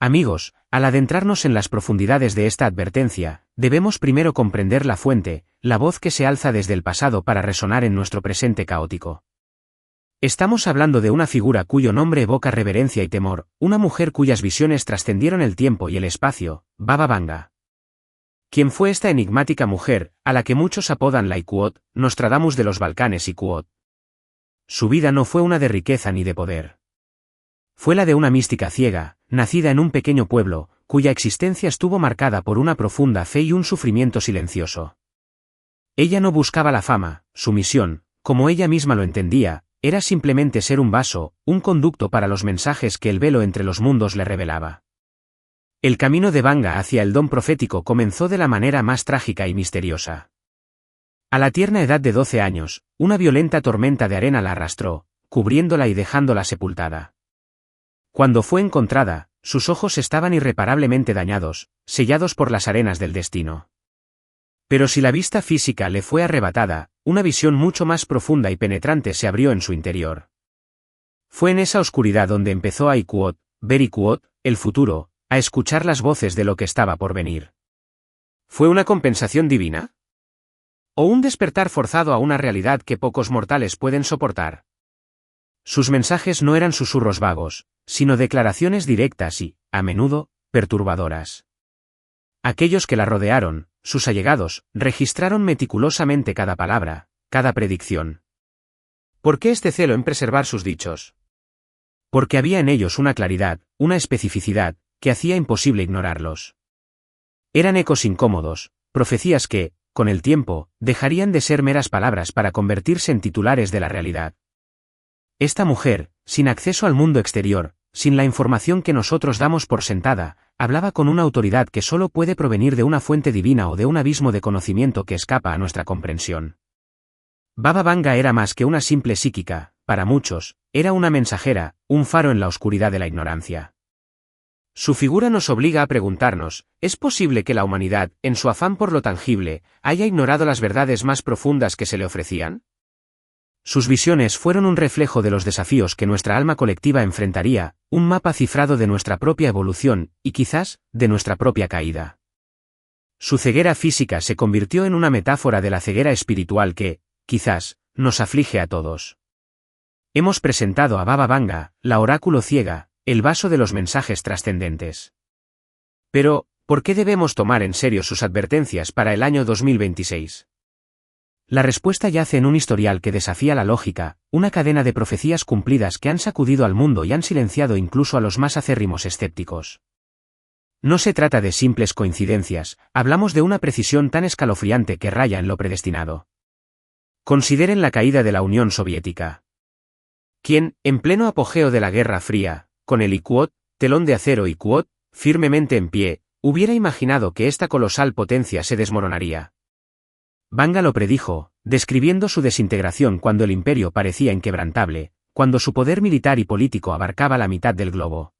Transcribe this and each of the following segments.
Amigos, al adentrarnos en las profundidades de esta advertencia, debemos primero comprender la fuente, la voz que se alza desde el pasado para resonar en nuestro presente caótico. Estamos hablando de una figura cuyo nombre evoca reverencia y temor, una mujer cuyas visiones trascendieron el tiempo y el espacio, Baba Vanga. ¿Quién fue esta enigmática mujer, a la que muchos apodan la Iquot, Nostradamus de los Balcanes y Iquot? Su vida no fue una de riqueza ni de poder. Fue la de una mística ciega, nacida en un pequeño pueblo, cuya existencia estuvo marcada por una profunda fe y un sufrimiento silencioso. Ella no buscaba la fama, su misión, como ella misma lo entendía, era simplemente ser un vaso, un conducto para los mensajes que el velo entre los mundos le revelaba. El camino de Vanga hacia el don profético comenzó de la manera más trágica y misteriosa. A la tierna edad de 12 años, una violenta tormenta de arena la arrastró, cubriéndola y dejándola sepultada. Cuando fue encontrada, sus ojos estaban irreparablemente dañados, sellados por las arenas del destino. Pero si la vista física le fue arrebatada, una visión mucho más profunda y penetrante se abrió en su interior. Fue en esa oscuridad donde empezó a Iquot, ver Iquot, el futuro, a escuchar las voces de lo que estaba por venir. ¿Fue una compensación divina? ¿O un despertar forzado a una realidad que pocos mortales pueden soportar? Sus mensajes no eran susurros vagos, sino declaraciones directas y, a menudo, perturbadoras. Aquellos que la rodearon, sus allegados, registraron meticulosamente cada palabra, cada predicción. ¿Por qué este celo en preservar sus dichos? Porque había en ellos una claridad, una especificidad, que hacía imposible ignorarlos. Eran ecos incómodos, profecías que, con el tiempo, dejarían de ser meras palabras para convertirse en titulares de la realidad. Esta mujer, sin acceso al mundo exterior, sin la información que nosotros damos por sentada, hablaba con una autoridad que solo puede provenir de una fuente divina o de un abismo de conocimiento que escapa a nuestra comprensión. Baba Vanga era más que una simple psíquica, para muchos, era una mensajera, un faro en la oscuridad de la ignorancia. Su figura nos obliga a preguntarnos, ¿es posible que la humanidad, en su afán por lo tangible, haya ignorado las verdades más profundas que se le ofrecían? Sus visiones fueron un reflejo de los desafíos que nuestra alma colectiva enfrentaría, un mapa cifrado de nuestra propia evolución, y quizás, de nuestra propia caída. Su ceguera física se convirtió en una metáfora de la ceguera espiritual que, quizás, nos aflige a todos. Hemos presentado a Baba Vanga, la oráculo ciega, el vaso de los mensajes trascendentes. Pero, ¿por qué debemos tomar en serio sus advertencias para el año 2026? La respuesta yace en un historial que desafía la lógica, una cadena de profecías cumplidas que han sacudido al mundo y han silenciado incluso a los más acérrimos escépticos. No se trata de simples coincidencias, hablamos de una precisión tan escalofriante que raya en lo predestinado. Consideren la caída de la Unión Soviética. ¿Quién, en pleno apogeo de la Guerra Fría, con el Iquot, telón de acero Iquot, firmemente en pie, hubiera imaginado que esta colosal potencia se desmoronaría? Vanga lo predijo, describiendo su desintegración cuando el imperio parecía inquebrantable, cuando su poder militar y político abarcaba la mitad del globo.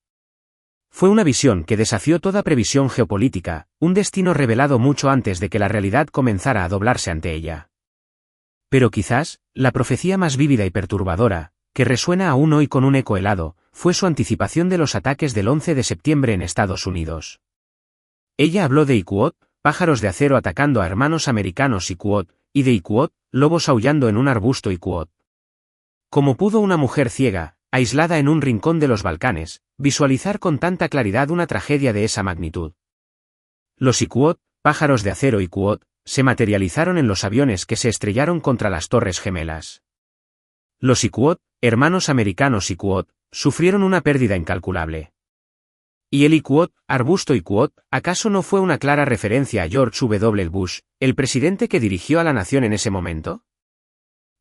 Fue una visión que desafió toda previsión geopolítica, un destino revelado mucho antes de que la realidad comenzara a doblarse ante ella. Pero quizás, la profecía más vívida y perturbadora, que resuena aún hoy con un eco helado, fue su anticipación de los ataques del 11 de septiembre en Estados Unidos. Ella habló de Iquot, pájaros de acero atacando a hermanos americanos Iquot, y de Iquot, lobos aullando en un arbusto Iquot. ¿Cómo pudo una mujer ciega, aislada en un rincón de los Balcanes, visualizar con tanta claridad una tragedia de esa magnitud? Los Iquot, pájaros de acero Iquot, se materializaron en los aviones que se estrellaron contra las Torres Gemelas. Los Iquot, hermanos americanos Iquot, sufrieron una pérdida incalculable. ¿Y el Iquot, arbusto Iquot, acaso no fue una clara referencia a George W. Bush, el presidente que dirigió a la nación en ese momento?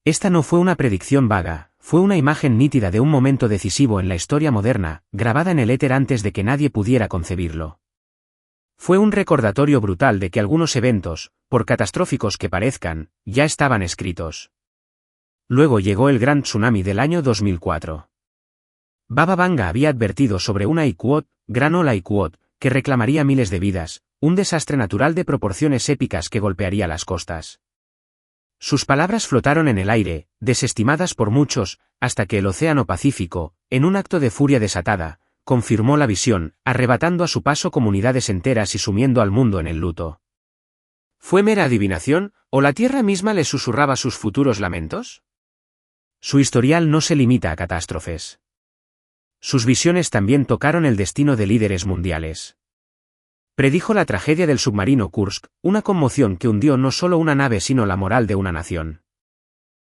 Esta no fue una predicción vaga, fue una imagen nítida de un momento decisivo en la historia moderna, grabada en el éter antes de que nadie pudiera concebirlo. Fue un recordatorio brutal de que algunos eventos, por catastróficos que parezcan, ya estaban escritos. Luego llegó el gran tsunami del año 2004. Baba Vanga había advertido sobre una Iquot, gran ola Iquot, que reclamaría miles de vidas, un desastre natural de proporciones épicas que golpearía las costas. Sus palabras flotaron en el aire, desestimadas por muchos, hasta que el Océano Pacífico, en un acto de furia desatada, confirmó la visión, arrebatando a su paso comunidades enteras y sumiendo al mundo en el luto. ¿Fue mera adivinación, o la tierra misma le susurraba sus futuros lamentos? Su historial no se limita a catástrofes. Sus visiones también tocaron el destino de líderes mundiales. Predijo la tragedia del submarino Kursk, una conmoción que hundió no solo una nave sino la moral de una nación.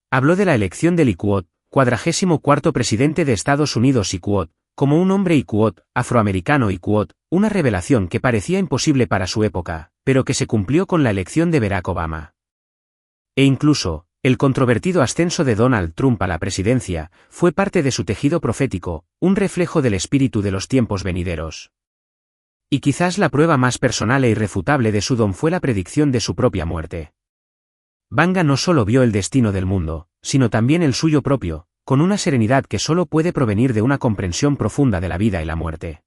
Habló de la elección de Lee Kuo, 44º presidente de Estados Unidos y Kuo, como un hombre y Kuo, afroamericano y Kuo, una revelación que parecía imposible para su época, pero que se cumplió con la elección de Barack Obama. E incluso, el controvertido ascenso de Donald Trump a la presidencia, fue parte de su tejido profético, un reflejo del espíritu de los tiempos venideros. Y quizás la prueba más personal e irrefutable de su don fue la predicción de su propia muerte. Vanga no solo vio el destino del mundo, sino también el suyo propio, con una serenidad que solo puede provenir de una comprensión profunda de la vida y la muerte.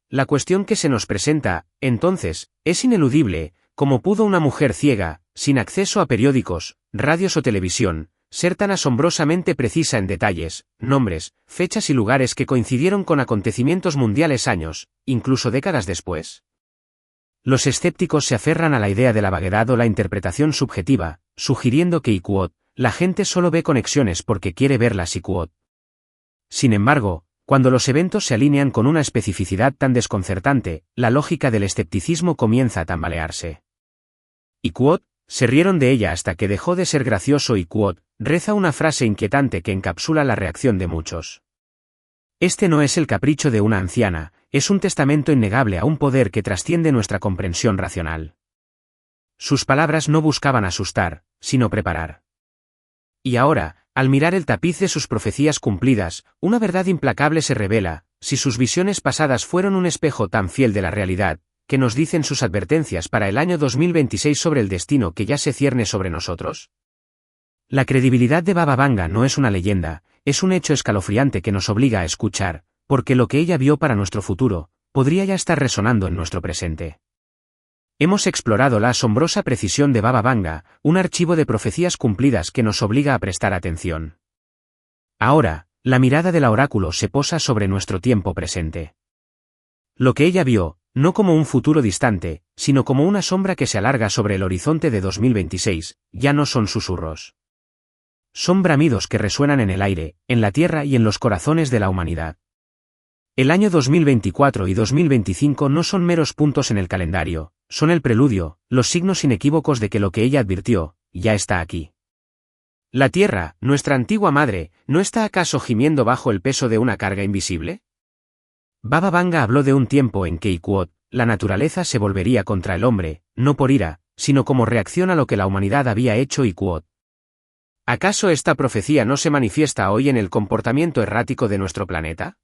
La cuestión que se nos presenta, entonces, es ineludible: ¿cómo pudo una mujer ciega, sin acceso a periódicos, radios o televisión, ser tan asombrosamente precisa en detalles, nombres, fechas y lugares que coincidieron con acontecimientos mundiales años, incluso décadas después? Los escépticos se aferran a la idea de la vaguedad o la interpretación subjetiva, sugiriendo que Kuo, la gente solo ve conexiones porque quiere verlas y Kuo. Sin embargo, cuando los eventos se alinean con una especificidad tan desconcertante, la lógica del escepticismo comienza a tambalearse. Y Kuo, se rieron de ella hasta que dejó de ser gracioso y Kuo, reza una frase inquietante que encapsula la reacción de muchos. Este no es el capricho de una anciana, es un testamento innegable a un poder que trasciende nuestra comprensión racional. Sus palabras no buscaban asustar, sino preparar. Y ahora, al mirar el tapiz de sus profecías cumplidas, una verdad implacable se revela: si sus visiones pasadas fueron un espejo tan fiel de la realidad, ¿qué nos dicen sus advertencias para el año 2026 sobre el destino que ya se cierne sobre nosotros? La credibilidad de Baba Vanga no es una leyenda, es un hecho escalofriante que nos obliga a escuchar, porque lo que ella vio para nuestro futuro, podría ya estar resonando en nuestro presente. Hemos explorado la asombrosa precisión de Baba Vanga, un archivo de profecías cumplidas que nos obliga a prestar atención. Ahora, la mirada del oráculo se posa sobre nuestro tiempo presente. Lo que ella vio, no como un futuro distante, sino como una sombra que se alarga sobre el horizonte de 2026, ya no son susurros. Son bramidos que resuenan en el aire, en la tierra y en los corazones de la humanidad. El año 2024 y 2025 no son meros puntos en el calendario, son el preludio, los signos inequívocos de que lo que ella advirtió, ya está aquí. ¿La Tierra, nuestra antigua madre, no está acaso gimiendo bajo el peso de una carga invisible? Baba Vanga habló de un tiempo en que Kuo, la naturaleza se volvería contra el hombre, no por ira, sino como reacción a lo que la humanidad había hecho y Kuo. ¿Acaso esta profecía no se manifiesta hoy en el comportamiento errático de nuestro planeta?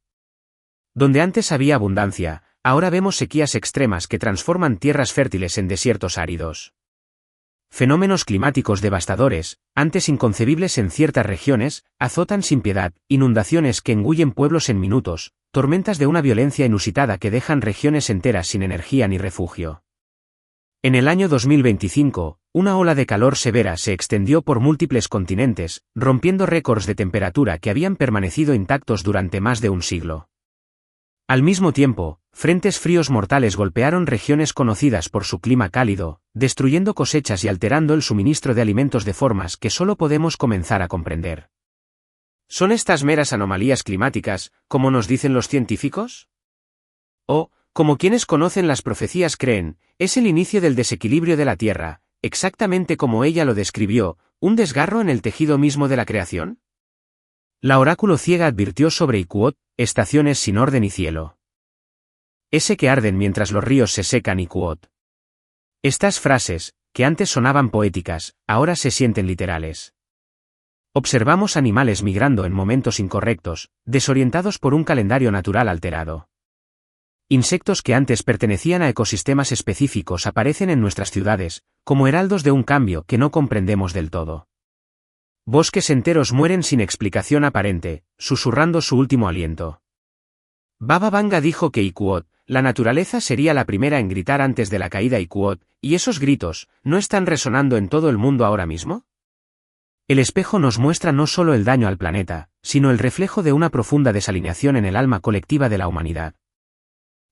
Donde antes había abundancia, ahora vemos sequías extremas que transforman tierras fértiles en desiertos áridos. Fenómenos climáticos devastadores, antes inconcebibles en ciertas regiones, azotan sin piedad, inundaciones que engullen pueblos en minutos, tormentas de una violencia inusitada que dejan regiones enteras sin energía ni refugio. En el año 2025, una ola de calor severa se extendió por múltiples continentes, rompiendo récords de temperatura que habían permanecido intactos durante más de un siglo. Al mismo tiempo, frentes fríos mortales golpearon regiones conocidas por su clima cálido, destruyendo cosechas y alterando el suministro de alimentos de formas que solo podemos comenzar a comprender. ¿Son estas meras anomalías climáticas, como nos dicen los científicos? ¿O, como quienes conocen las profecías creen, es el inicio del desequilibrio de la Tierra, exactamente como ella lo describió, un desgarro en el tejido mismo de la creación? La oráculo ciega advirtió sobre Kuo, estaciones sin orden y cielo. Ese que arden mientras los ríos se secan y Kuo. Estas frases, que antes sonaban poéticas, ahora se sienten literales. Observamos animales migrando en momentos incorrectos, desorientados por un calendario natural alterado. Insectos que antes pertenecían a ecosistemas específicos aparecen en nuestras ciudades, como heraldos de un cambio que no comprendemos del todo. Bosques enteros mueren sin explicación aparente, susurrando su último aliento. Baba Vanga dijo que Kuo, la naturaleza sería la primera en gritar antes de la caída y Kuo, ¿y esos gritos, no están resonando en todo el mundo ahora mismo? El espejo nos muestra no solo el daño al planeta, sino el reflejo de una profunda desalineación en el alma colectiva de la humanidad.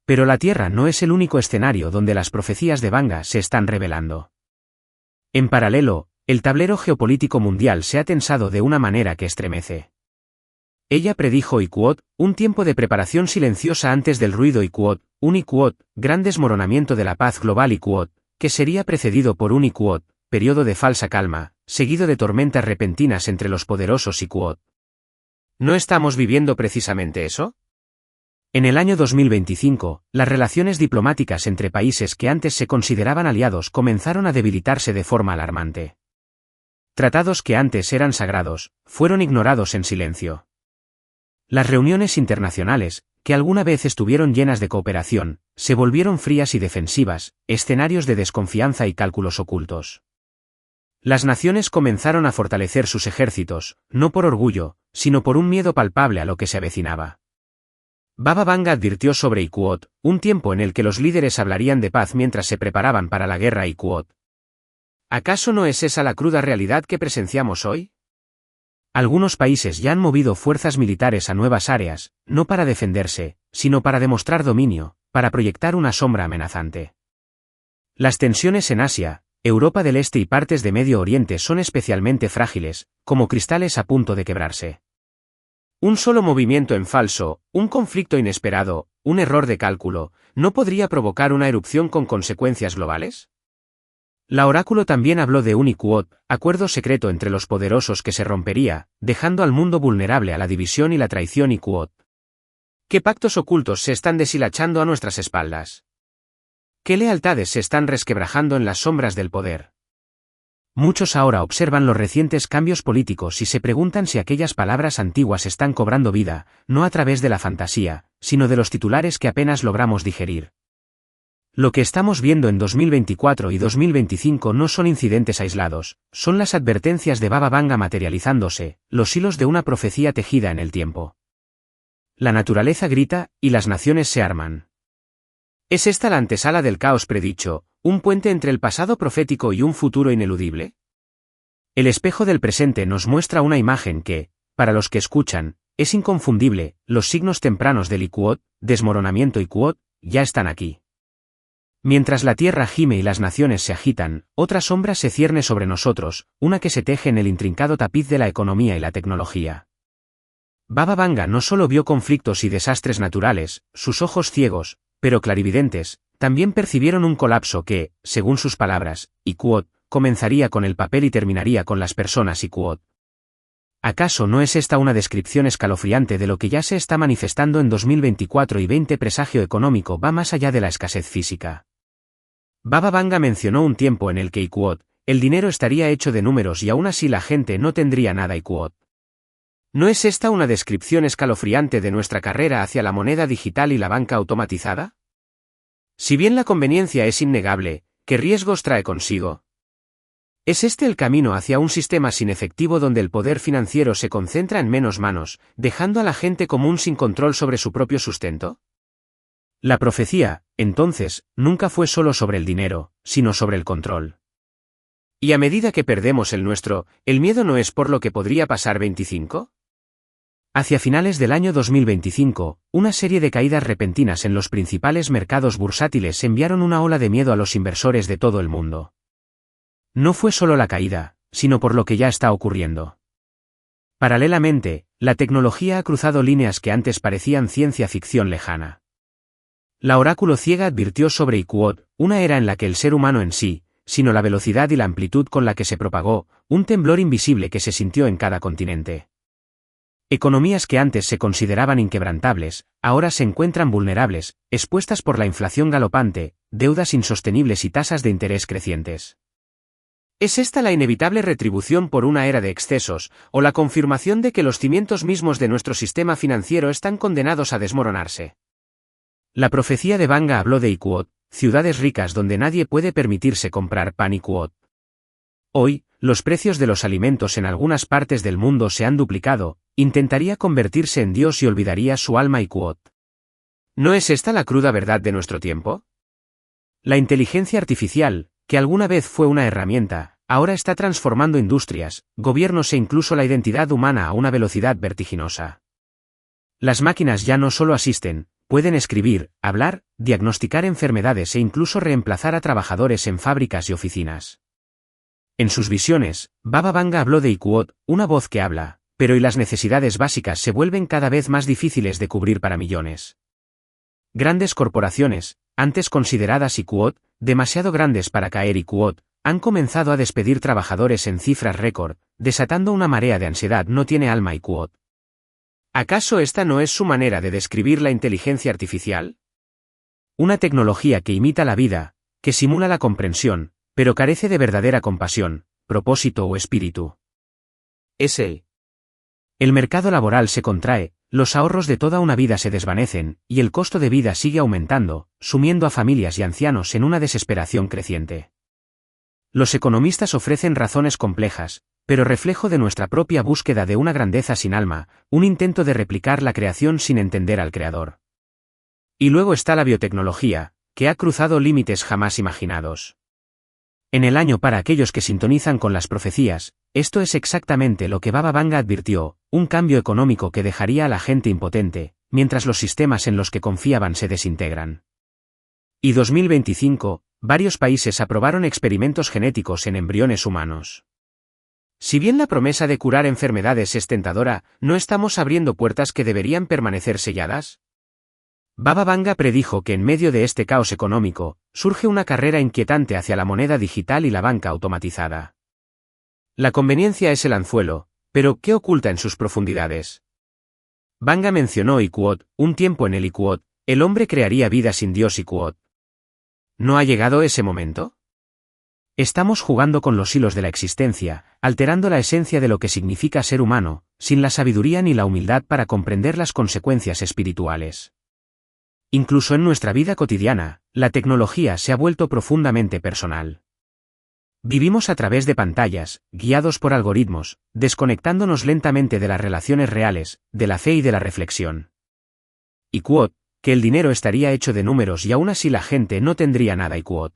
Pero la Tierra no es el único escenario donde las profecías de Vanga se están revelando. En paralelo, el tablero geopolítico mundial se ha tensado de una manera que estremece. Ella predijo Iquot, un tiempo de preparación silenciosa antes del ruido Iquot, un Iquot, gran desmoronamiento de la paz global Iquot, que sería precedido por un Iquot, periodo de falsa calma, seguido de tormentas repentinas entre los poderosos Iquot. ¿No estamos viviendo precisamente eso? En el año 2025, las relaciones diplomáticas entre países que antes se consideraban aliados comenzaron a debilitarse de forma alarmante. Tratados que antes eran sagrados, fueron ignorados en silencio. Las reuniones internacionales, que alguna vez estuvieron llenas de cooperación, se volvieron frías y defensivas, escenarios de desconfianza y cálculos ocultos. Las naciones comenzaron a fortalecer sus ejércitos, no por orgullo, sino por un miedo palpable a lo que se avecinaba. Baba Vanga advirtió sobre Iquot, un tiempo en el que los líderes hablarían de paz mientras se preparaban para la guerra Iquot. ¿Acaso no es esa la cruda realidad que presenciamos hoy? Algunos países ya han movido fuerzas militares a nuevas áreas, no para defenderse, sino para demostrar dominio, para proyectar una sombra amenazante. Las tensiones en Asia, Europa del Este y partes de Medio Oriente son especialmente frágiles, como cristales a punto de quebrarse. Un solo movimiento en falso, un conflicto inesperado, un error de cálculo, ¿no podría provocar una erupción con consecuencias globales? La oráculo también habló de un Iquot, acuerdo secreto entre los poderosos que se rompería, dejando al mundo vulnerable a la división y la traición Iquot. ¿Qué pactos ocultos se están deshilachando a nuestras espaldas? ¿Qué lealtades se están resquebrajando en las sombras del poder? Muchos ahora observan los recientes cambios políticos y se preguntan si aquellas palabras antiguas están cobrando vida, no a través de la fantasía, sino de los titulares que apenas logramos digerir. Lo que estamos viendo en 2024 y 2025 no son incidentes aislados, son las advertencias de Baba Vanga materializándose, los hilos de una profecía tejida en el tiempo. La naturaleza grita, y las naciones se arman. ¿Es esta la antesala del caos predicho, un puente entre el pasado profético y un futuro ineludible? El espejo del presente nos muestra una imagen que, para los que escuchan, es inconfundible, los signos tempranos del Iquot, desmoronamiento Iquot, ya están aquí. Mientras la tierra gime y las naciones se agitan, otra sombra se cierne sobre nosotros, una que se teje en el intrincado tapiz de la economía y la tecnología. Baba Vanga no solo vio conflictos y desastres naturales, sus ojos ciegos, pero clarividentes, también percibieron un colapso que, según sus palabras, Iquot, comenzaría con el papel y terminaría con las personas Iquot. ¿Acaso no es esta una descripción escalofriante de lo que ya se está manifestando en 2024 y 20 presagio económico va más allá de la escasez física? Baba Vanga mencionó un tiempo en el que Iquot, el dinero estaría hecho de números y aún así la gente no tendría nada Iquot. ¿No es esta una descripción escalofriante de nuestra carrera hacia la moneda digital y la banca automatizada? Si bien la conveniencia es innegable, ¿qué riesgos trae consigo? ¿Es este el camino hacia un sistema sin efectivo donde el poder financiero se concentra en menos manos, dejando a la gente común sin control sobre su propio sustento? La profecía, entonces, nunca fue solo sobre el dinero, sino sobre el control. Y a medida que perdemos el nuestro, ¿el miedo no es por lo que podría pasar 25? Hacia finales del año 2025, una serie de caídas repentinas en los principales mercados bursátiles enviaron una ola de miedo a los inversores de todo el mundo. No fue solo la caída, sino por lo que ya está ocurriendo. Paralelamente, la tecnología ha cruzado líneas que antes parecían ciencia ficción lejana. La oráculo ciega advirtió sobre Iquot, una era en la que el ser humano en sí, sino la velocidad y la amplitud con la que se propagó, un temblor invisible que se sintió en cada continente. Economías que antes se consideraban inquebrantables, ahora se encuentran vulnerables, expuestas por la inflación galopante, deudas insostenibles y tasas de interés crecientes. ¿Es esta la inevitable retribución por una era de excesos, o la confirmación de que los cimientos mismos de nuestro sistema financiero están condenados a desmoronarse? La profecía de Vanga habló de Iquot, ciudades ricas donde nadie puede permitirse comprar pan Iquot. Hoy, los precios de los alimentos en algunas partes del mundo se han duplicado, intentaría convertirse en Dios y olvidaría su alma Iquot. ¿No es esta la cruda verdad de nuestro tiempo? La inteligencia artificial, que alguna vez fue una herramienta, ahora está transformando industrias, gobiernos e incluso la identidad humana a una velocidad vertiginosa. Las máquinas ya no solo asisten, pueden escribir, hablar, diagnosticar enfermedades e incluso reemplazar a trabajadores en fábricas y oficinas. En sus visiones, Baba Vanga habló de IQOD, una voz que habla, pero y las necesidades básicas se vuelven cada vez más difíciles de cubrir para millones. Grandes corporaciones, antes consideradas IQOD, demasiado grandes para caer IQOD, han comenzado a despedir trabajadores en cifras récord, desatando una marea de ansiedad. No tiene alma IQOD. ¿Acaso esta no es su manera de describir la inteligencia artificial? Una tecnología que imita la vida, que simula la comprensión, pero carece de verdadera compasión, propósito o espíritu. Es él. El mercado laboral se contrae, los ahorros de toda una vida se desvanecen, y el costo de vida sigue aumentando, sumiendo a familias y ancianos en una desesperación creciente. Los economistas ofrecen razones complejas, pero reflejo de nuestra propia búsqueda de una grandeza sin alma, un intento de replicar la creación sin entender al creador. Y luego está la biotecnología, que ha cruzado límites jamás imaginados. En el año para aquellos que sintonizan con las profecías, esto es exactamente lo que Baba Vanga advirtió, un cambio económico que dejaría a la gente impotente, mientras los sistemas en los que confiaban se desintegran. Y 2025, varios países aprobaron experimentos genéticos en embriones humanos. Si bien la promesa de curar enfermedades es tentadora, ¿no estamos abriendo puertas que deberían permanecer selladas? Baba Vanga predijo que en medio de este caos económico, surge una carrera inquietante hacia la moneda digital y la banca automatizada. La conveniencia es el anzuelo, pero ¿qué oculta en sus profundidades? Vanga mencionó IQOD, un tiempo en el IQOD, el hombre crearía vida sin Dios IQOD. ¿No ha llegado ese momento? Estamos jugando con los hilos de la existencia, alterando la esencia de lo que significa ser humano, sin la sabiduría ni la humildad para comprender las consecuencias espirituales. Incluso en nuestra vida cotidiana, la tecnología se ha vuelto profundamente personal. Vivimos a través de pantallas, guiados por algoritmos, desconectándonos lentamente de las relaciones reales, de la fe y de la reflexión. IQOD, que el dinero estaría hecho de números y aún así la gente no tendría nada IQOD.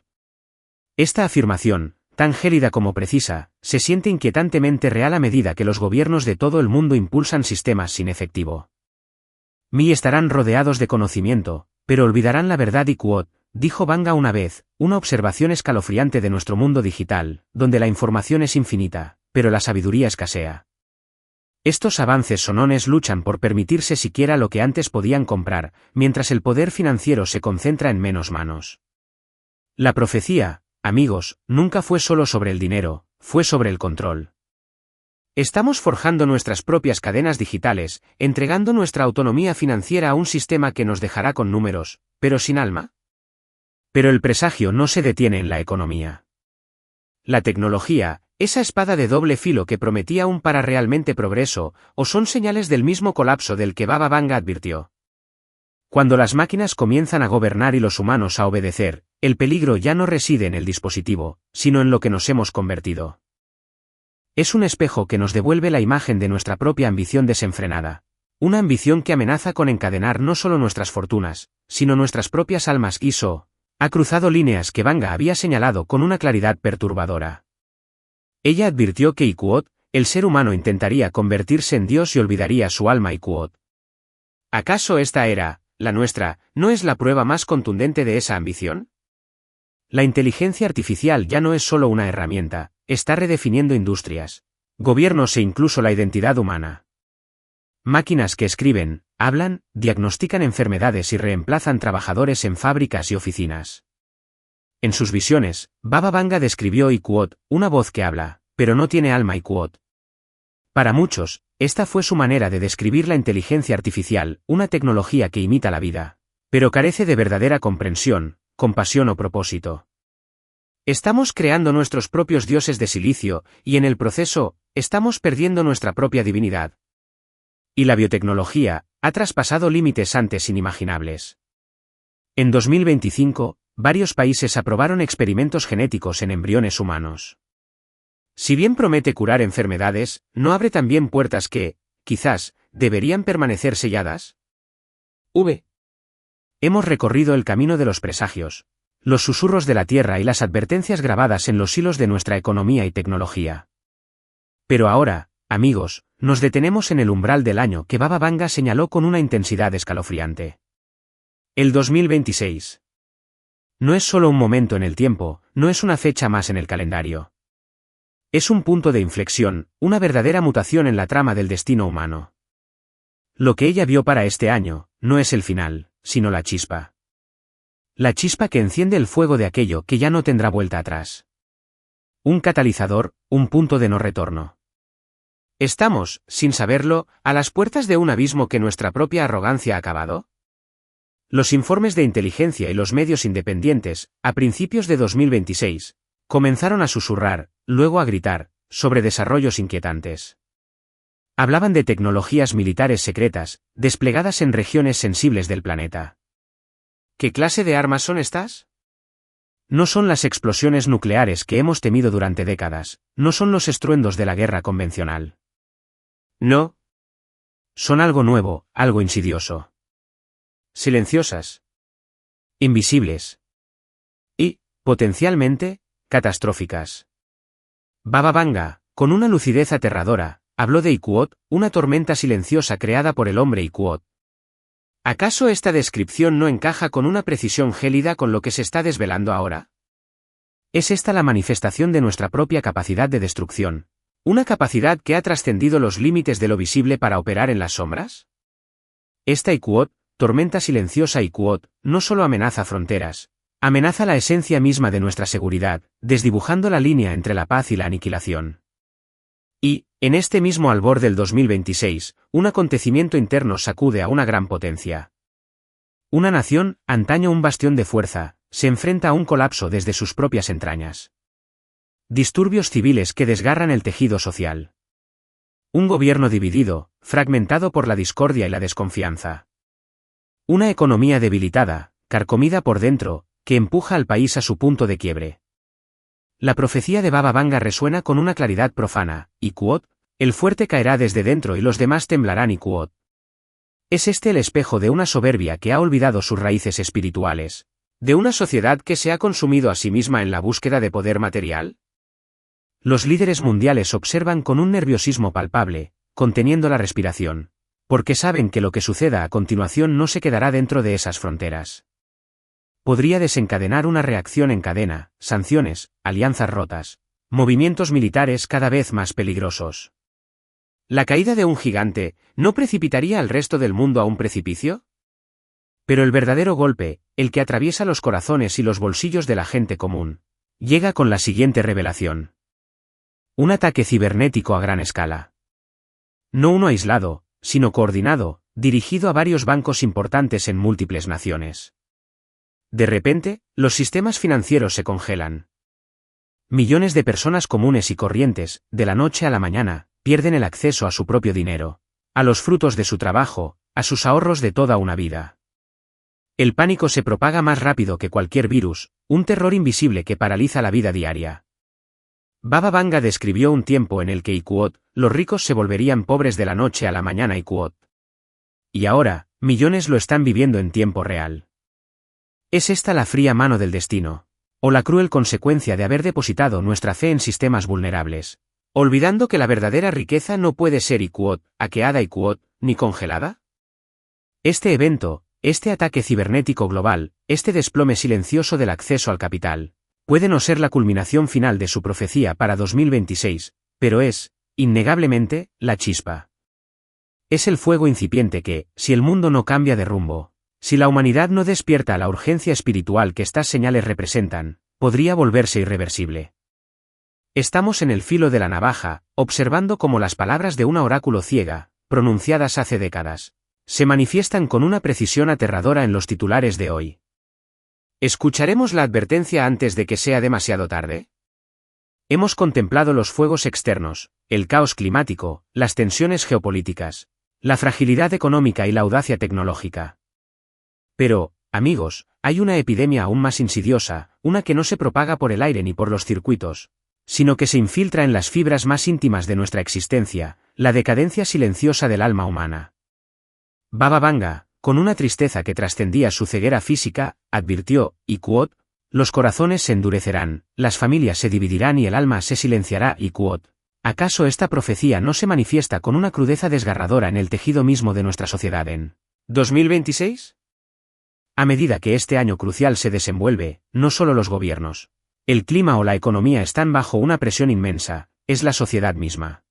Esta afirmación, tan gélida como precisa, se siente inquietantemente real a medida que los gobiernos de todo el mundo impulsan sistemas sin efectivo. Estarán rodeados de conocimiento, pero olvidarán la verdad IQOD, dijo Vanga una vez, una observación escalofriante de nuestro mundo digital, donde la información es infinita, pero la sabiduría escasea. Estos avances sonones luchan por permitirse siquiera lo que antes podían comprar, mientras el poder financiero se concentra en menos manos. La profecía, amigos, nunca fue solo sobre el dinero, fue sobre el control. Estamos forjando nuestras propias cadenas digitales, entregando nuestra autonomía financiera a un sistema que nos dejará con números, pero sin alma. Pero el presagio no se detiene en la economía. La tecnología, esa espada de doble filo que prometía un para realmente progreso, o son señales del mismo colapso del que Baba Vanga advirtió. Cuando las máquinas comienzan a gobernar y los humanos a obedecer, el peligro ya no reside en el dispositivo, sino en lo que nos hemos convertido. Es un espejo que nos devuelve la imagen de nuestra propia ambición desenfrenada. Una ambición que amenaza con encadenar no solo nuestras fortunas, sino nuestras propias almas. Ha cruzado líneas que Vanga había señalado con una claridad perturbadora. Ella advirtió que IQOD, el ser humano intentaría convertirse en Dios y olvidaría su alma IQOD. ¿Acaso esta era, la nuestra, no es la prueba más contundente de esa ambición? La inteligencia artificial ya no es solo una herramienta, está redefiniendo industrias, gobiernos e incluso la identidad humana. Máquinas que escriben, hablan, diagnostican enfermedades y reemplazan trabajadores en fábricas y oficinas. En sus visiones, Baba Vanga describió IQOD, una voz que habla, pero no tiene alma IQOD. Para muchos, esta fue su manera de describir la inteligencia artificial, una tecnología que imita la vida, pero carece de verdadera comprensión, compasión o propósito. Estamos creando nuestros propios dioses de silicio, y en el proceso, estamos perdiendo nuestra propia divinidad. Y la biotecnología ha traspasado límites antes inimaginables. En 2025, varios países aprobaron experimentos genéticos en embriones humanos. Si bien promete curar enfermedades, ¿no abre también puertas que, quizás, deberían permanecer selladas? Hemos recorrido el camino de los presagios, los susurros de la tierra y las advertencias grabadas en los hilos de nuestra economía y tecnología. Pero ahora, amigos, nos detenemos en el umbral del año que Baba Vanga señaló con una intensidad escalofriante. El 2026. No es solo un momento en el tiempo, no es una fecha más en el calendario. Es un punto de inflexión, una verdadera mutación en la trama del destino humano. Lo que ella vio para este año, no es el final, sino la chispa. La chispa que enciende el fuego de aquello que ya no tendrá vuelta atrás. Un catalizador, un punto de no retorno. ¿Estamos, sin saberlo, a las puertas de un abismo que nuestra propia arrogancia ha cavado? Los informes de inteligencia y los medios independientes, a principios de 2026, comenzaron a susurrar, luego a gritar, sobre desarrollos inquietantes. Hablaban de tecnologías militares secretas, desplegadas en regiones sensibles del planeta. ¿Qué clase de armas son estas? No son las explosiones nucleares que hemos temido durante décadas, no son los estruendos de la guerra convencional. No. Son algo nuevo, algo insidioso. Silenciosas. Invisibles. Y, potencialmente, catastróficas. Baba Vanga, con una lucidez aterradora, habló de Iquot, una tormenta silenciosa creada por el hombre Iquot. ¿Acaso esta descripción no encaja con una precisión gélida con lo que se está desvelando ahora? ¿Es esta la manifestación de nuestra propia capacidad de destrucción? ¿Una capacidad que ha trascendido los límites de lo visible para operar en las sombras? Esta Iquot, tormenta silenciosa Iquot, no solo amenaza fronteras, amenaza la esencia misma de nuestra seguridad, desdibujando la línea entre la paz y la aniquilación. Y, en este mismo albor del 2026, un acontecimiento interno sacude a una gran potencia. Una nación, antaño un bastión de fuerza, se enfrenta a un colapso desde sus propias entrañas. Disturbios civiles que desgarran el tejido social. Un gobierno dividido, fragmentado por la discordia y la desconfianza. Una economía debilitada, carcomida por dentro, que empuja al país a su punto de quiebre. La profecía de Baba Vanga resuena con una claridad profana, Iquot, el fuerte caerá desde dentro y los demás temblarán Iquot. ¿Es este el espejo de una soberbia que ha olvidado sus raíces espirituales? ¿De una sociedad que se ha consumido a sí misma en la búsqueda de poder material? Los líderes mundiales observan con un nerviosismo palpable, conteniendo la respiración, porque saben que lo que suceda a continuación no se quedará dentro de esas fronteras. Podría desencadenar una reacción en cadena, sanciones, alianzas rotas, movimientos militares cada vez más peligrosos. ¿La caída de un gigante no precipitaría al resto del mundo a un precipicio? Pero el verdadero golpe, el que atraviesa los corazones y los bolsillos de la gente común, llega con la siguiente revelación. Un ataque cibernético a gran escala. No uno aislado, sino coordinado, dirigido a varios bancos importantes en múltiples naciones. De repente, los sistemas financieros se congelan. Millones de personas comunes y corrientes, de la noche a la mañana, pierden el acceso a su propio dinero, a los frutos de su trabajo, a sus ahorros de toda una vida. El pánico se propaga más rápido que cualquier virus, un terror invisible que paraliza la vida diaria. Baba Vanga describió un tiempo en el que Iquot, los ricos se volverían pobres de la noche a la mañana Iquot. Y ahora, millones lo están viviendo en tiempo real. ¿Es esta la fría mano del destino? ¿O la cruel consecuencia de haber depositado nuestra fe en sistemas vulnerables? Olvidando que la verdadera riqueza no puede ser Iquot, hackeada Iquot, ni congelada. Este evento, este ataque cibernético global, este desplome silencioso del acceso al capital, puede no ser la culminación final de su profecía para 2026, pero es, innegablemente, la chispa. Es el fuego incipiente que, si el mundo no cambia de rumbo, si la humanidad no despierta a la urgencia espiritual que estas señales representan, podría volverse irreversible. Estamos en el filo de la navaja, observando cómo las palabras de una oráculo ciega, pronunciadas hace décadas, se manifiestan con una precisión aterradora en los titulares de hoy. ¿Escucharemos la advertencia antes de que sea demasiado tarde? Hemos contemplado los fuegos externos, el caos climático, las tensiones geopolíticas, la fragilidad económica y la audacia tecnológica. Pero, amigos, hay una epidemia aún más insidiosa, una que no se propaga por el aire ni por los circuitos, sino que se infiltra en las fibras más íntimas de nuestra existencia, la decadencia silenciosa del alma humana. Baba Vanga, con una tristeza que trascendía su ceguera física, advirtió, Iquot, Los corazones se endurecerán, las familias se dividirán y el alma se silenciará y quod. ¿Acaso esta profecía no se manifiesta con una crudeza desgarradora en el tejido mismo de nuestra sociedad en 2026? A medida que este año crucial se desenvuelve, no solo los gobiernos, el clima o la economía están bajo una presión inmensa, es la sociedad misma.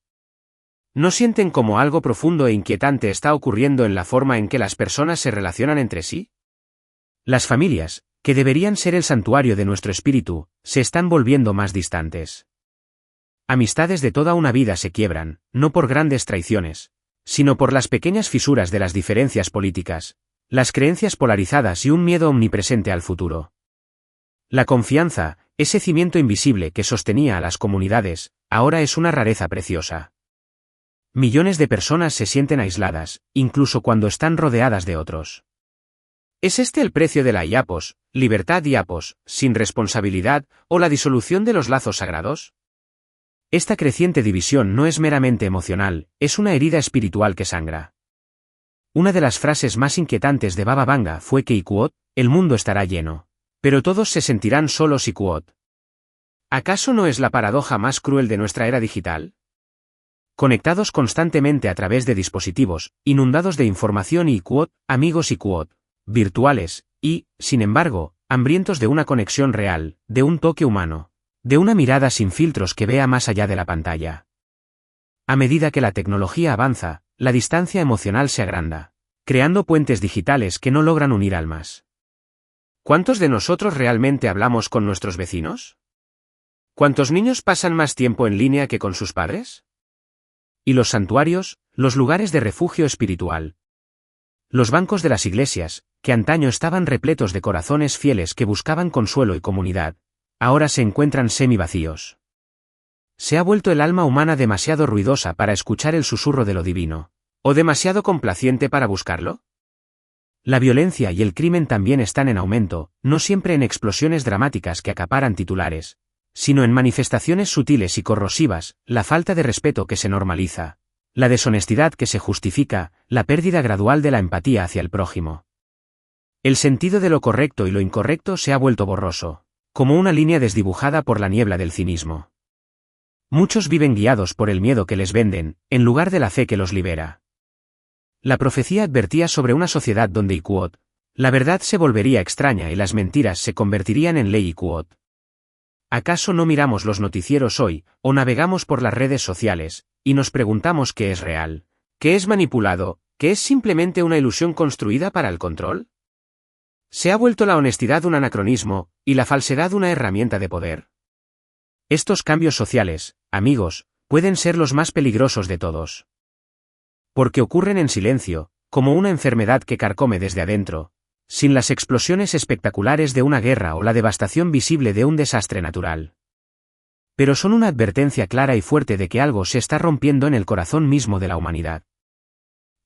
¿No sienten como algo profundo e inquietante está ocurriendo en la forma en que las personas se relacionan entre sí? Las familias, que deberían ser el santuario de nuestro espíritu, se están volviendo más distantes. Amistades de toda una vida se quiebran, no por grandes traiciones, sino por las pequeñas fisuras de las diferencias políticas, las creencias polarizadas y un miedo omnipresente al futuro. La confianza, ese cimiento invisible que sostenía a las comunidades, ahora es una rareza preciosa. Millones de personas se sienten aisladas, incluso cuando están rodeadas de otros. ¿Es este el precio de la iapos, libertad iapos, sin responsabilidad, o la disolución de los lazos sagrados? Esta creciente división no es meramente emocional, es una herida espiritual que sangra. Una de las frases más inquietantes de Baba Vanga fue que quod, el mundo estará lleno, pero todos se sentirán solos y quod. ¿Acaso no es la paradoja más cruel de nuestra era digital? Conectados constantemente a través de dispositivos, inundados de información y quod, amigos y quod, virtuales, y, sin embargo, hambrientos de una conexión real, de un toque humano, de una mirada sin filtros que vea más allá de la pantalla. A medida que la tecnología avanza, la distancia emocional se agranda, creando puentes digitales que no logran unir almas. ¿Cuántos de nosotros realmente hablamos con nuestros vecinos? ¿Cuántos niños pasan más tiempo en línea que con sus padres? ¿Y los santuarios, los lugares de refugio espiritual? Los bancos de las iglesias, que antaño estaban repletos de corazones fieles que buscaban consuelo y comunidad, ahora se encuentran semivacíos. ¿Se ha vuelto el alma humana demasiado ruidosa para escuchar el susurro de lo divino, o demasiado complaciente para buscarlo? La violencia y el crimen también están en aumento, no siempre en explosiones dramáticas que acaparan titulares, sino en manifestaciones sutiles y corrosivas, la falta de respeto que se normaliza, la deshonestidad que se justifica, la pérdida gradual de la empatía hacia el prójimo. El sentido de lo correcto y lo incorrecto se ha vuelto borroso, como una línea desdibujada por la niebla del cinismo. Muchos viven guiados por el miedo que les venden, en lugar de la fe que los libera. La profecía advertía sobre una sociedad donde quod, la verdad se volvería extraña y las mentiras se convertirían en ley quod. ¿Acaso no miramos los noticieros hoy, o navegamos por las redes sociales, y nos preguntamos qué es real, qué es manipulado, qué es simplemente una ilusión construida para el control? ¿Se ha vuelto la honestidad un anacronismo, y la falsedad una herramienta de poder? Estos cambios sociales, amigos, pueden ser los más peligrosos de todos. Porque ocurren en silencio, como una enfermedad que carcome desde adentro, sin las explosiones espectaculares de una guerra o la devastación visible de un desastre natural. Pero son una advertencia clara y fuerte de que algo se está rompiendo en el corazón mismo de la humanidad.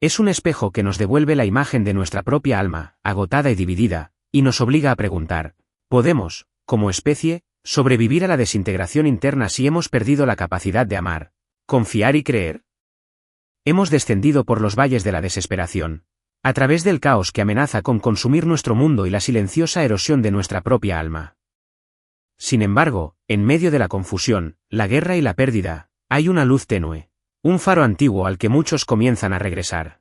Es un espejo que nos devuelve la imagen de nuestra propia alma, agotada y dividida, y nos obliga a preguntar, ¿podemos, como especie, sobrevivir a la desintegración interna si hemos perdido la capacidad de amar, confiar y creer? Hemos descendido por los valles de la desesperación, a través del caos que amenaza con consumir nuestro mundo y la silenciosa erosión de nuestra propia alma. Sin embargo, en medio de la confusión, la guerra y la pérdida, hay una luz tenue, un faro antiguo al que muchos comienzan a regresar.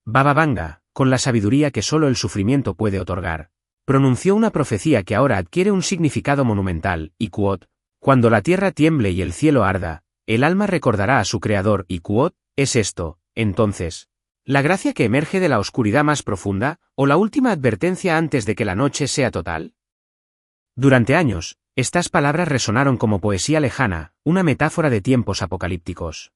Baba Vanga, con la sabiduría que solo el sufrimiento puede otorgar, pronunció una profecía que ahora adquiere un significado monumental, y quod, cuando la tierra tiemble y el cielo arda, el alma recordará a su creador, y quod, es esto, entonces, la gracia que emerge de la oscuridad más profunda, o la última advertencia antes de que la noche sea total. Durante años, estas palabras resonaron como poesía lejana, una metáfora de tiempos apocalípticos.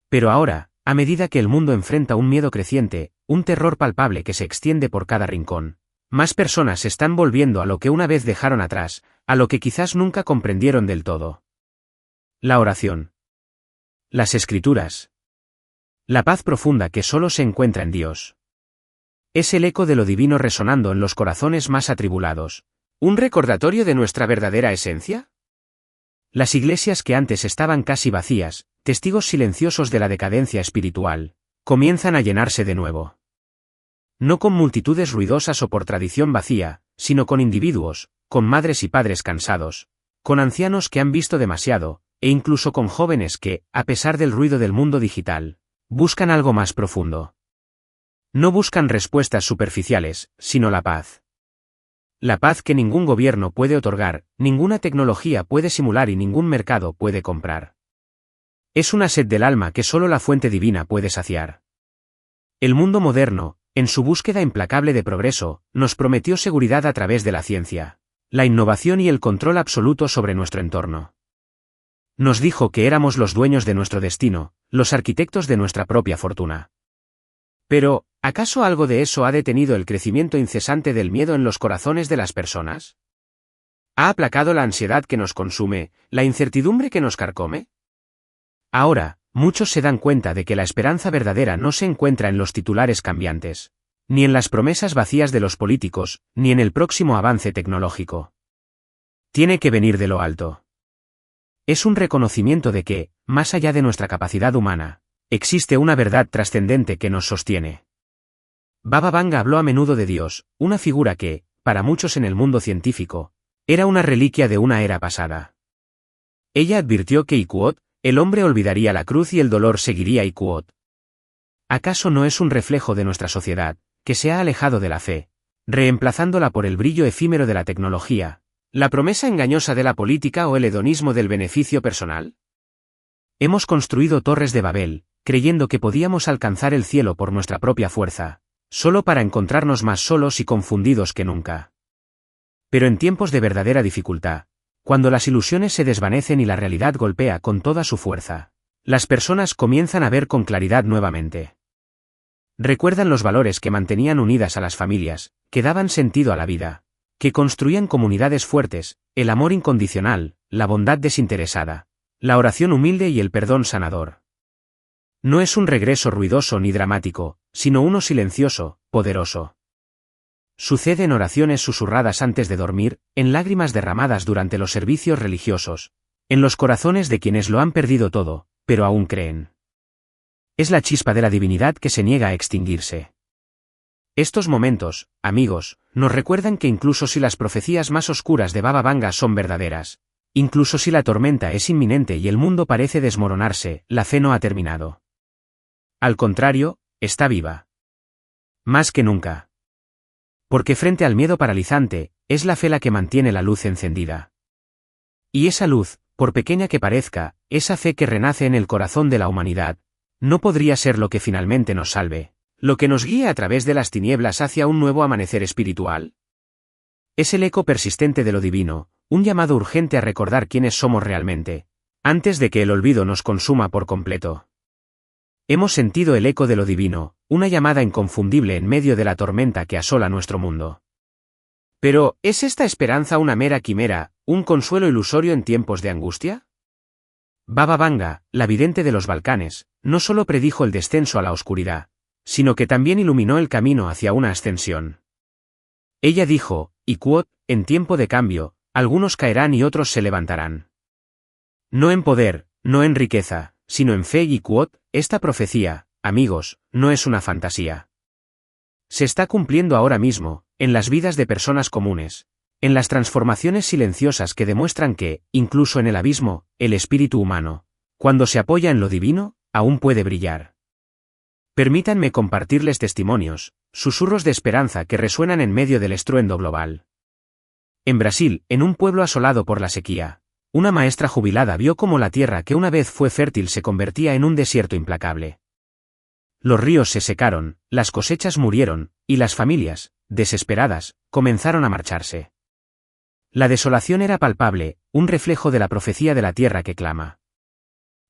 Pero ahora, a medida que el mundo enfrenta un miedo creciente, un terror palpable que se extiende por cada rincón, más personas se están volviendo a lo que una vez dejaron atrás, a lo que quizás nunca comprendieron del todo. La oración. Las Escrituras. La paz profunda que solo se encuentra en Dios. Es el eco de lo divino resonando en los corazones más atribulados. ¿Un recordatorio de nuestra verdadera esencia? Las iglesias que antes estaban casi vacías, testigos silenciosos de la decadencia espiritual, comienzan a llenarse de nuevo. No con multitudes ruidosas o por tradición vacía, sino con individuos, con madres y padres cansados, con ancianos que han visto demasiado, e incluso con jóvenes que, a pesar del ruido del mundo digital, buscan algo más profundo. No buscan respuestas superficiales, sino la paz. La paz que ningún gobierno puede otorgar, ninguna tecnología puede simular y ningún mercado puede comprar. Es una sed del alma que solo la fuente divina puede saciar. El mundo moderno, en su búsqueda implacable de progreso, nos prometió seguridad a través de la ciencia, la innovación y el control absoluto sobre nuestro entorno. Nos dijo que éramos los dueños de nuestro destino, los arquitectos de nuestra propia fortuna. Pero, ¿acaso algo de eso ha detenido el crecimiento incesante del miedo en los corazones de las personas? ¿Ha aplacado la ansiedad que nos consume, la incertidumbre que nos carcome? Ahora, muchos se dan cuenta de que la esperanza verdadera no se encuentra en los titulares cambiantes, ni en las promesas vacías de los políticos, ni en el próximo avance tecnológico. Tiene que venir de lo alto. Es un reconocimiento de que, más allá de nuestra capacidad humana, existe una verdad trascendente que nos sostiene. Baba Vanga habló a menudo de Dios, una figura que, para muchos en el mundo científico, era una reliquia de una era pasada. Ella advirtió que Ikuot, el hombre olvidaría la cruz y el dolor seguiría Ikuot. ¿Acaso no es un reflejo de nuestra sociedad, que se ha alejado de la fe, reemplazándola por el brillo efímero de la tecnología, la promesa engañosa de la política o el hedonismo del beneficio personal? Hemos construido torres de Babel, creyendo que podíamos alcanzar el cielo por nuestra propia fuerza, solo para encontrarnos más solos y confundidos que nunca. Pero en tiempos de verdadera dificultad, cuando las ilusiones se desvanecen y la realidad golpea con toda su fuerza, las personas comienzan a ver con claridad nuevamente. Recuerdan los valores que mantenían unidas a las familias, que daban sentido a la vida, que construían comunidades fuertes, el amor incondicional, la bondad desinteresada, la oración humilde y el perdón sanador. No es un regreso ruidoso ni dramático, sino uno silencioso, poderoso. Sucede en oraciones susurradas antes de dormir, en lágrimas derramadas durante los servicios religiosos, en los corazones de quienes lo han perdido todo, pero aún creen. Es la chispa de la divinidad que se niega a extinguirse. Estos momentos, amigos, nos recuerdan que incluso si las profecías más oscuras de Baba Vanga son verdaderas, incluso si la tormenta es inminente y el mundo parece desmoronarse, la fe no ha terminado. Al contrario, está viva. Más que nunca. Porque frente al miedo paralizante, es la fe la que mantiene la luz encendida. Y esa luz, por pequeña que parezca, esa fe que renace en el corazón de la humanidad, no podría ser lo que finalmente nos salve, lo que nos guíe a través de las tinieblas hacia un nuevo amanecer espiritual. Es el eco persistente de lo divino, un llamado urgente a recordar quiénes somos realmente, antes de que el olvido nos consuma por completo. Hemos sentido el eco de lo divino, una llamada inconfundible en medio de la tormenta que asola nuestro mundo. Pero, ¿es esta esperanza una mera quimera, un consuelo ilusorio en tiempos de angustia? Baba Vanga, la vidente de los Balcanes, no solo predijo el descenso a la oscuridad, sino que también iluminó el camino hacia una ascensión. Ella dijo, Ikuot, en tiempo de cambio, algunos caerán y otros se levantarán. No en poder, no en riqueza, sino en fe y Ikuot, esta profecía, amigos, no es una fantasía. Se está cumpliendo ahora mismo, en las vidas de personas comunes, en las transformaciones silenciosas que demuestran que, incluso en el abismo, el espíritu humano, cuando se apoya en lo divino, aún puede brillar. Permítanme compartirles testimonios, susurros de esperanza que resuenan en medio del estruendo global. En Brasil, en un pueblo asolado por la sequía, una maestra jubilada vio cómo la tierra que una vez fue fértil se convertía en un desierto implacable. Los ríos se secaron, las cosechas murieron, y las familias, desesperadas, comenzaron a marcharse. La desolación era palpable, un reflejo de la profecía de la tierra que clama.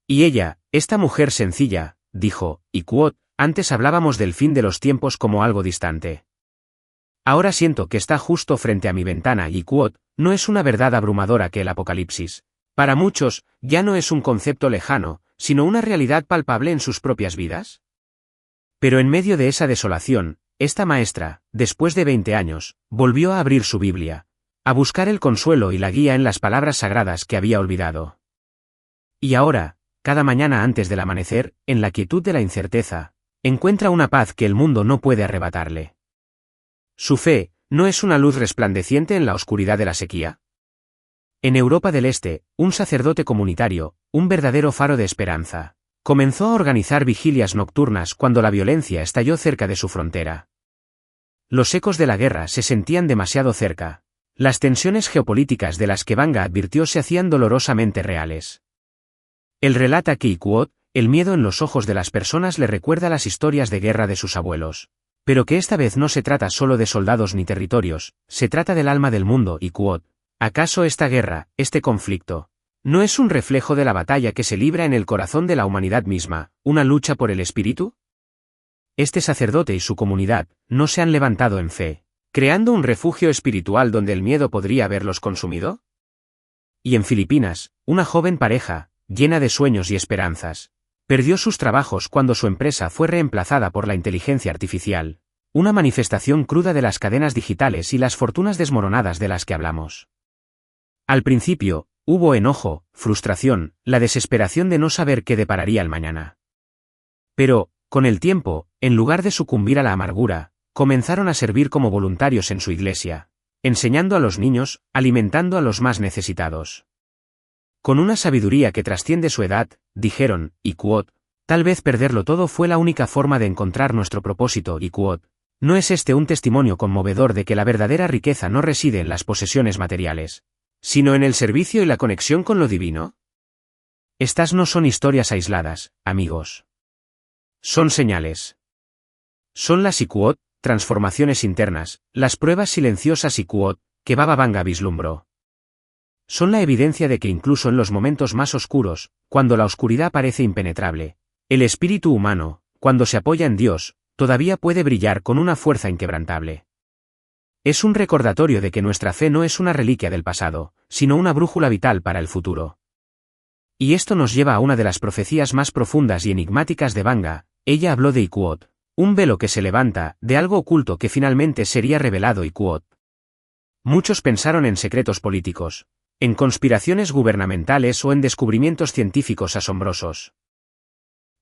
Y ella, esta mujer sencilla, dijo, Ikuot, antes hablábamos del fin de los tiempos como algo distante. Ahora siento que está justo frente a mi ventana y Ikuot, no es una verdad abrumadora que el apocalipsis. Para muchos, ya no es un concepto lejano, sino una realidad palpable en sus propias vidas. Pero en medio de esa desolación, esta maestra, después de 20 años, volvió a abrir su Biblia, a buscar el consuelo y la guía en las palabras sagradas que había olvidado. Y ahora, cada mañana antes del amanecer, en la quietud de la incerteza, encuentra una paz que el mundo no puede arrebatarle. Su fe, ¿no es una luz resplandeciente en la oscuridad de la sequía? En Europa del Este, un sacerdote comunitario, un verdadero faro de esperanza, comenzó a organizar vigilias nocturnas cuando la violencia estalló cerca de su frontera. Los ecos de la guerra se sentían demasiado cerca. Las tensiones geopolíticas de las que Banga advirtió se hacían dolorosamente reales. Él relata que Iquot, el miedo en los ojos de las personas le recuerda las historias de guerra de sus abuelos. Pero que esta vez no se trata solo de soldados ni territorios, se trata del alma del mundo. Iquot, ¿acaso esta guerra, este conflicto, no es un reflejo de la batalla que se libra en el corazón de la humanidad misma, una lucha por el espíritu? Este sacerdote y su comunidad no se han levantado en fe, creando un refugio espiritual donde el miedo podría haberlos consumido. Y en Filipinas, una joven pareja, llena de sueños y esperanzas, perdió sus trabajos cuando su empresa fue reemplazada por la inteligencia artificial, una manifestación cruda de las cadenas digitales y las fortunas desmoronadas de las que hablamos. Al principio, hubo enojo, frustración, la desesperación de no saber qué depararía el mañana. Pero, con el tiempo, en lugar de sucumbir a la amargura, comenzaron a servir como voluntarios en su iglesia, enseñando a los niños, alimentando a los más necesitados. Con una sabiduría que trasciende su edad, dijeron, Iquot, tal vez perderlo todo fue la única forma de encontrar nuestro propósito. Iquot, ¿no es este un testimonio conmovedor de que la verdadera riqueza no reside en las posesiones materiales, sino en el servicio y la conexión con lo divino? Estas no son historias aisladas, amigos. Son señales. Son las Iquot, transformaciones internas, las pruebas silenciosas Iquot, que Baba Vanga vislumbró. Son la evidencia de que incluso en los momentos más oscuros, cuando la oscuridad parece impenetrable, el espíritu humano, cuando se apoya en Dios, todavía puede brillar con una fuerza inquebrantable. Es un recordatorio de que nuestra fe no es una reliquia del pasado, sino una brújula vital para el futuro. Y esto nos lleva a una de las profecías más profundas y enigmáticas de Vanga. Ella habló de Iquot, un velo que se levanta, de algo oculto que finalmente sería revelado. Iquot. Muchos pensaron en secretos políticos, en conspiraciones gubernamentales o en descubrimientos científicos asombrosos.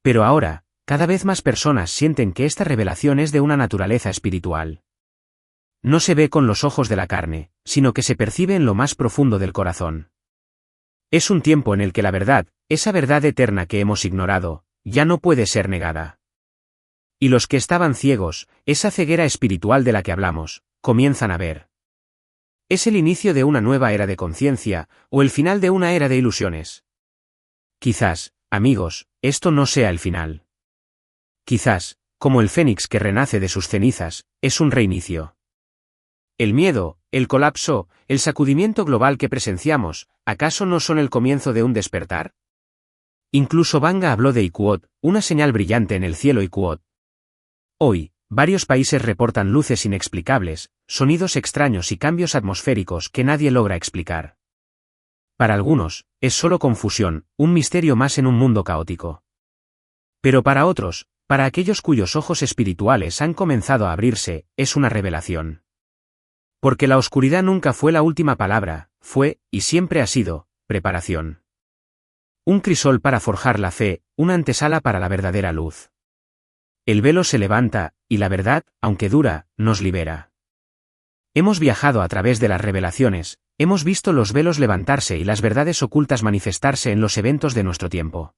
Pero ahora, cada vez más personas sienten que esta revelación es de una naturaleza espiritual. No se ve con los ojos de la carne, sino que se percibe en lo más profundo del corazón. Es un tiempo en el que la verdad, esa verdad eterna que hemos ignorado, ya no puede ser negada. Y los que estaban ciegos, esa ceguera espiritual de la que hablamos, comienzan a ver. ¿Es el inicio de una nueva era de conciencia, o el final de una era de ilusiones? Quizás, amigos, esto no sea el final. Quizás, como el fénix que renace de sus cenizas, es un reinicio. El miedo, el colapso, el sacudimiento global que presenciamos, ¿acaso no son el comienzo de un despertar? Incluso Vanga habló de Iquot, una señal brillante en el cielo. Iquot. Hoy, varios países reportan luces inexplicables, sonidos extraños y cambios atmosféricos que nadie logra explicar. Para algunos, es solo confusión, un misterio más en un mundo caótico. Pero para otros, para aquellos cuyos ojos espirituales han comenzado a abrirse, es una revelación. Porque la oscuridad nunca fue la última palabra, fue, y siempre ha sido, preparación. Un crisol para forjar la fe, una antesala para la verdadera luz. El velo se levanta, y la verdad, aunque dura, nos libera. Hemos viajado a través de las revelaciones, hemos visto los velos levantarse y las verdades ocultas manifestarse en los eventos de nuestro tiempo.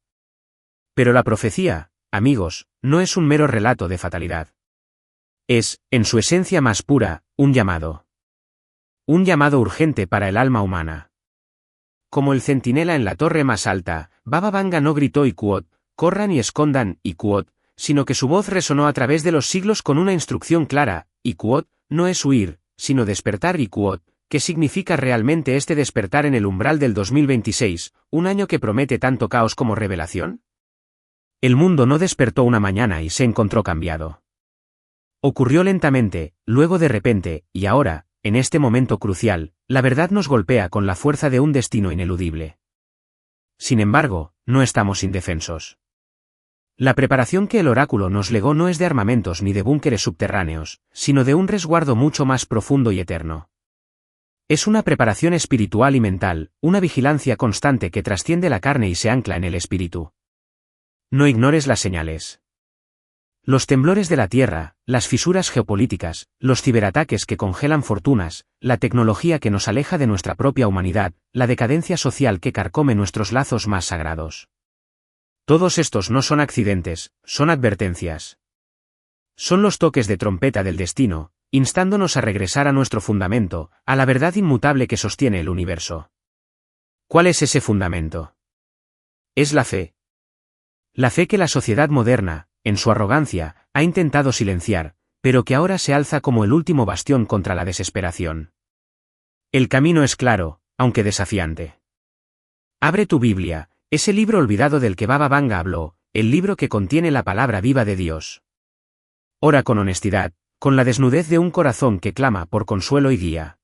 Pero la profecía, amigos, no es un mero relato de fatalidad. Es, en su esencia más pura, un llamado. Un llamado urgente para el alma humana. Como el centinela en la torre más alta, Baba Vanga no gritó Iquot, corran y escondan, Iquot, sino que su voz resonó a través de los siglos con una instrucción clara. Iquot, no es huir, sino despertar. Iquot, ¿qué significa realmente este despertar en el umbral del 2026, un año que promete tanto caos como revelación? El mundo no despertó una mañana y se encontró cambiado. Ocurrió lentamente, luego de repente, y ahora, en este momento crucial, la verdad nos golpea con la fuerza de un destino ineludible. Sin embargo, no estamos indefensos. La preparación que el oráculo nos legó no es de armamentos ni de búnkeres subterráneos, sino de un resguardo mucho más profundo y eterno. Es una preparación espiritual y mental, una vigilancia constante que trasciende la carne y se ancla en el espíritu. No ignores las señales. Los temblores de la Tierra, las fisuras geopolíticas, los ciberataques que congelan fortunas, la tecnología que nos aleja de nuestra propia humanidad, la decadencia social que carcome nuestros lazos más sagrados. Todos estos no son accidentes, son advertencias. Son los toques de trompeta del destino, instándonos a regresar a nuestro fundamento, a la verdad inmutable que sostiene el universo. ¿Cuál es ese fundamento? Es la fe. La fe que la sociedad moderna, en su arrogancia, ha intentado silenciar, pero que ahora se alza como el último bastión contra la desesperación. El camino es claro, aunque desafiante. Abre tu Biblia, ese libro olvidado del que Baba Vanga habló, el libro que contiene la palabra viva de Dios. Ora con honestidad, con la desnudez de un corazón que clama por consuelo y guía.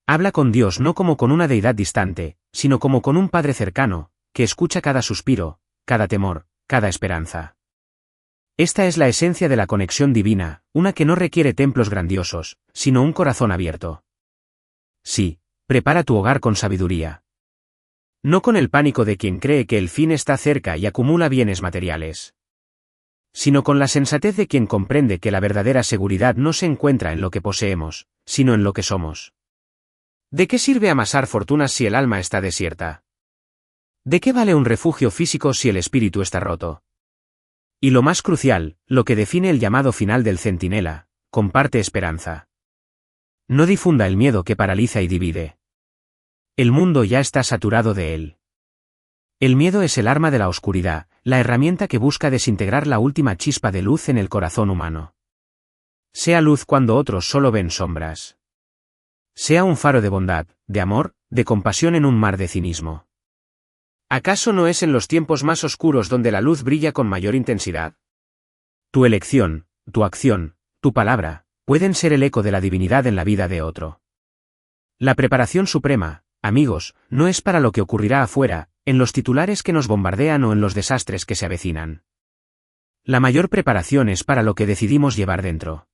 Habla con Dios no como con una deidad distante, sino como con un Padre cercano, que escucha cada suspiro, cada temor, cada esperanza. Esta es la esencia de la conexión divina, una que no requiere templos grandiosos, sino un corazón abierto. Sí, prepara tu hogar con sabiduría. No con el pánico de quien cree que el fin está cerca y acumula bienes materiales, sino con la sensatez de quien comprende que la verdadera seguridad no se encuentra en lo que poseemos, sino en lo que somos. ¿De qué sirve amasar fortunas si el alma está desierta? ¿De qué vale un refugio físico si el espíritu está roto? Y lo más crucial, lo que define el llamado final del centinela, comparte esperanza. No difunda el miedo que paraliza y divide. El mundo ya está saturado de él. El miedo es el arma de la oscuridad, la herramienta que busca desintegrar la última chispa de luz en el corazón humano. Sea luz cuando otros solo ven sombras. Sea un faro de bondad, de amor, de compasión en un mar de cinismo. ¿Acaso no es en los tiempos más oscuros donde la luz brilla con mayor intensidad? Tu elección, tu acción, tu palabra, pueden ser el eco de la divinidad en la vida de otro. La preparación suprema, amigos, no es para lo que ocurrirá afuera, en los titulares que nos bombardean o en los desastres que se avecinan. La mayor preparación es para lo que decidimos llevar dentro.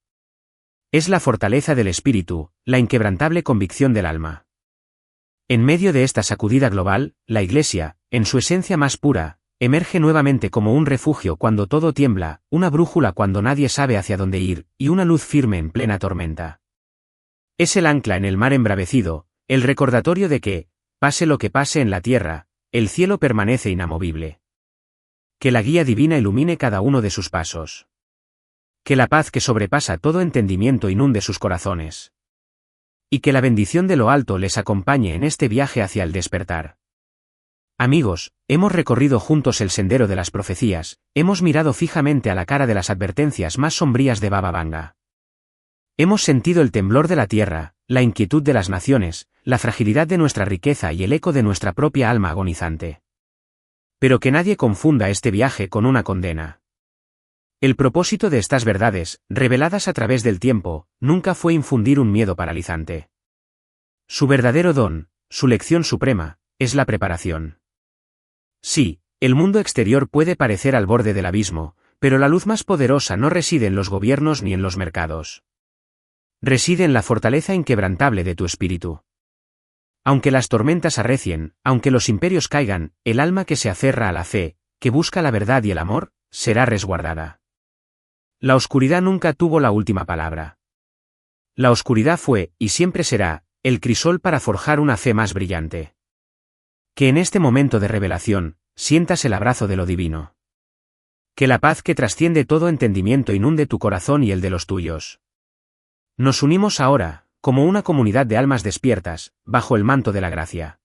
Es la fortaleza del espíritu, la inquebrantable convicción del alma. En medio de esta sacudida global, la Iglesia, en su esencia más pura, emerge nuevamente como un refugio cuando todo tiembla, una brújula cuando nadie sabe hacia dónde ir, y una luz firme en plena tormenta. Es el ancla en el mar embravecido, el recordatorio de que, pase lo que pase en la tierra, el cielo permanece inamovible. Que la guía divina ilumine cada uno de sus pasos. Que la paz que sobrepasa todo entendimiento inunde sus corazones. Y que la bendición de lo alto les acompañe en este viaje hacia el despertar. Amigos, hemos recorrido juntos el sendero de las profecías, hemos mirado fijamente a la cara de las advertencias más sombrías de Baba Vanga. Hemos sentido el temblor de la tierra, la inquietud de las naciones, la fragilidad de nuestra riqueza y el eco de nuestra propia alma agonizante. Pero que nadie confunda este viaje con una condena. El propósito de estas verdades, reveladas a través del tiempo, nunca fue infundir un miedo paralizante. Su verdadero don, su lección suprema, es la preparación. Sí, el mundo exterior puede parecer al borde del abismo, pero la luz más poderosa no reside en los gobiernos ni en los mercados. Reside en la fortaleza inquebrantable de tu espíritu. Aunque las tormentas arrecien, aunque los imperios caigan, el alma que se aferra a la fe, que busca la verdad y el amor, será resguardada. La oscuridad nunca tuvo la última palabra. La oscuridad fue, y siempre será, el crisol para forjar una fe más brillante. Que en este momento de revelación, sientas el abrazo de lo divino. Que la paz que trasciende todo entendimiento inunde tu corazón y el de los tuyos. Nos unimos ahora, como una comunidad de almas despiertas, bajo el manto de la gracia.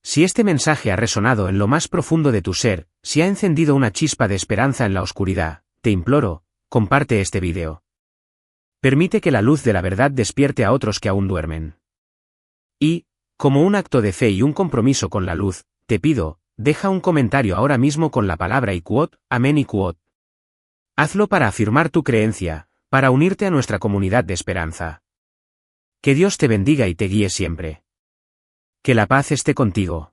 Si este mensaje ha resonado en lo más profundo de tu ser, si ha encendido una chispa de esperanza en la oscuridad, te imploro, comparte este vídeo. Permite que la luz de la verdad despierte a otros que aún duermen. Y, como un acto de fe y un compromiso con la luz, te pido, deja un comentario ahora mismo con la palabra Iquot, amén Iquot. Hazlo para afirmar tu creencia, para unirte a nuestra comunidad de esperanza. Que Dios te bendiga y te guíe siempre. Que la paz esté contigo.